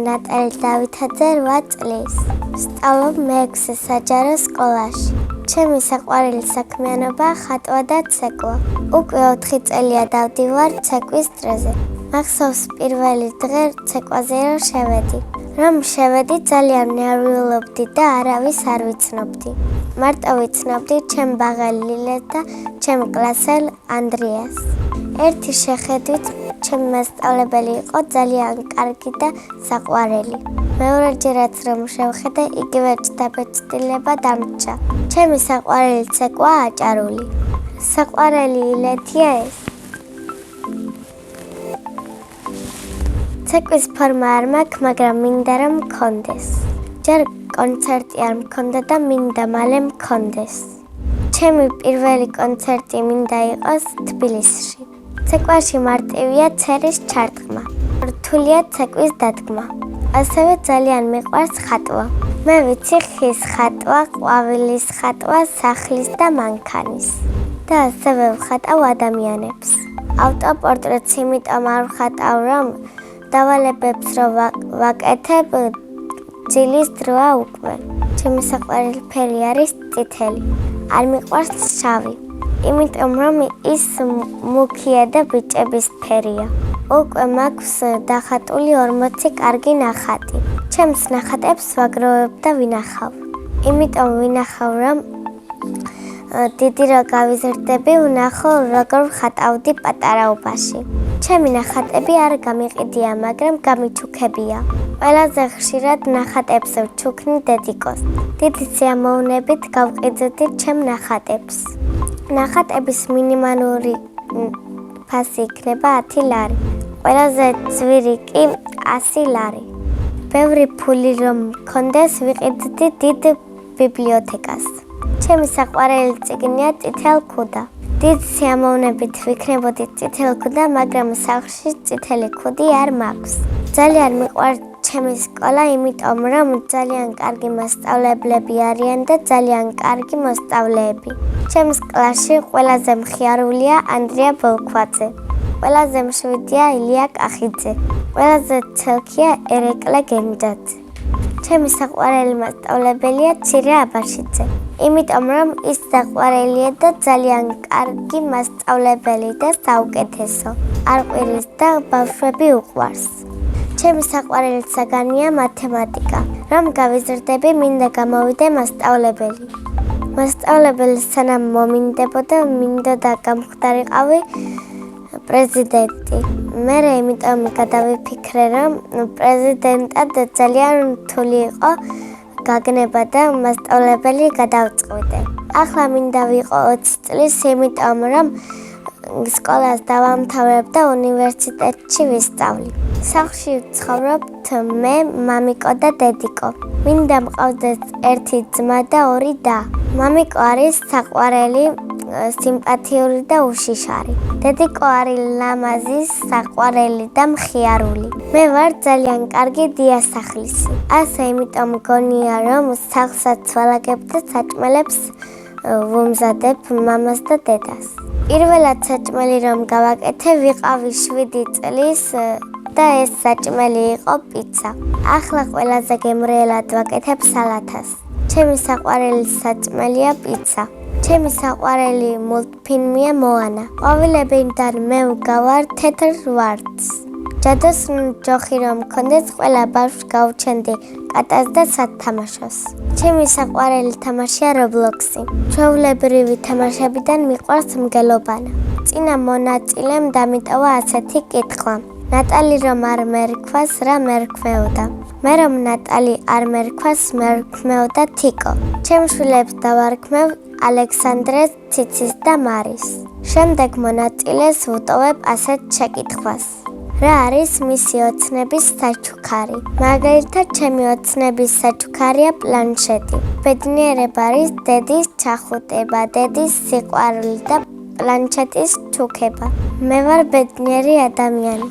ნატალი დავითაძე 8 წლის. სწავლობ მე-6 საჯარო სკოლაში. ჩემი საყვარელი საქმიანობაა ხატვა და ცეკვა. უკვე 4 წელია დავდივარ ცეკვის დღეზე. მახსოვს პირველი დღე ცეკვაზე რომ შევედი. რომ შევედი ძალიან ნერვიულობდი და არავის არ ვიცნობდი. მარტო ვიცნობდი ჩემ ბაღალ ლილეს და ჩემ კლასელ ანდრიას. ერთი შეხედვით ჩემი მასწავლებელი იყო ძალიან კარგი და საყვარელი. მეორეჯერაც რომ შევხედე, იგივე დაბეჭდილება დამჭა. ჩემი საყვარელი ცეკვაა აჭარული. საყვარელი ილეთია ეს. ცეკვის ფორმა არ მაქვს, მაგრამ მინდა რომ მქონდეს. ჯერ კონცერტი არ მქონდა და მინდა მალე მქონდეს. ჩემი პირველი კონცერტი მინდა იყოს თბილისში. ცეკვაში მარტივია ცერის ჩარტყმა. რთულია ცეკვის დადგმა. ასევე ძალიან მიყვარს ხატვა. მე ვიცი ხის ხატვა, ყვავილის ხატვა, სახლის და მანქანის. და ასევე ვხატავ ადამიანებს. ავტოპორტრეტს იმიტომ არ ვხატავ, რომ დავალებებს რომ ვაკეთებ ძილის დროა უკვე. ჩემი საყვარელი ფერი არის წითელი. არ მიყვარს შავი. იმიტომ რომ ის მუქია და ბიჭების ფერია. უკვე მაქვს დახატული 40 კარგი ნახატი. ჩემს ნახატებს ვაგროვებ და ვინახავ. იმიტომ ვინახავ რომ დიდი რო გავიზრდები, ვნახო როგორ ვხატავდი პატარაობაში. ჩემი ნახატები არ გამიყიდია, მაგრამ გამიჩუქებია. ყველაზე ხშირად ნახატებს ვჩუქნი დედიკოს. დიდი სიამოვნებით გავყიდდი ჩემ ნახატებს. ნახატების მინიმალური ფასი იქნება 10 ლარი. ყველაზე ძვირი კი 100 ლარი. ბევრი ფული რომ მქონდეს, ვიყიდდი დიდ ბიბლიოთეკას. ჩემი საყვარელი წიგნია წითელ ქუდა. დიდ სიამოვნებით ვიქნებოდი წითელ ქუდა, მაგრამ სახლში წითელი ქუდი არ მაქვს. ძალიან მიყვარს ჩემი სკოლა, იმიტომ რომ ძალიან კარგი მასწავლებლები არიან და ძალიან კარგი მოსწავლეები. ჩემს კლასში ყველაზე მხიარულია ანდრია ბოლქვაძე. ყველაზე მშვიდია ილია კახიძე. ყველაზე ცელქია ერეკლე გენჯაძე. ჩემი საყვარელი მასწავლებელია ცირე აბაშიძე. იმიტომ რომ ის საყვარელია და ძალიან კარგი მასწავლებელი და საუკეთესო. არ ყვირის და ბავშვები უყვარს. ჩემი საყვარელი საგანია მათემატიკა. რომ გავიზრდები, მინდა გამოვიდე მასწავლებელი. მასწავლებელი სანამ მომინდებოდა, მინდოდა გამხდარიყავი პრეზიდენტი. მე იმიტომ გადავიფიქრე, რომ პრეზიდენტად ძალიან რთული იყო გაგნება და მასწავლებელი გადავწყვიტე. ახლა მინდა ვიყო 20 წლის, იმიტომ რომ სკოლას დავამთავრებ და უნივერსიტეტში ვისწავლი. სახლში ვცხოვრობთ მე, მამიკო და დედიკო. მინდა მყავდეს ერთი ძმა და 2 და. მამიკო არის საყვარელი, სიმპათიური და უშიშარი. დედიკო არის ლამაზი, საყვარელი და მხიარული. მე ვარ ძალიან კარგი დიასახლისი. ასე იმიტომ მგონია, რომ სახლსაც ვალაგებ და საჭმელებს ვუმზადებ მამას და დედას. პირველად საჭმელი რომ გავაკეთე, ვიყავი 7 წლის და ეს საჭმელი იყო პიცა. ახლა ყველაზე გემრიელად ვაკეთებ სალათას. ჩემი საყვარელი საჭმელია პიცა. ჩემი საყვარელი მულტფილმია მოანა. ყვავილებიდან მე ვგავარ თეთრ ვარდს. ჯადოს ჯოხი რომ მქონდეს, ყველა ბავშვს გავჩენდი კატას და სათამაშოს. ჩემი საყვარელი თამაშია რობლოქსი. ჩვეულებრივი თამაშებიდან მიყვარს მგელობანა. წინა მონაწილემ დამიტოვა ასეთი კითხვა. ნატალი რომ არ მერქვას, რა მერქვეოდა? მე რომ ნატალი არ მერქვას, მერქვეოდა თიკო. ჩემ შვილებს დავარქმევ ალექსანდრეს, ციცის და მარის. შემდეგ მონაწილეს ვუტოვებ ასეთ შეკითხვას. რა არის მისი ოცნების საჩუქარი? მაგალითად, ჩემი ოცნების საჩუქარია პლანშეტი. ბედნიერება არის დედის ჩახუტება, დედის სიყვარული და პლანშეტის ჩუქება. მე ვარ ბედნიერი ადამიანი.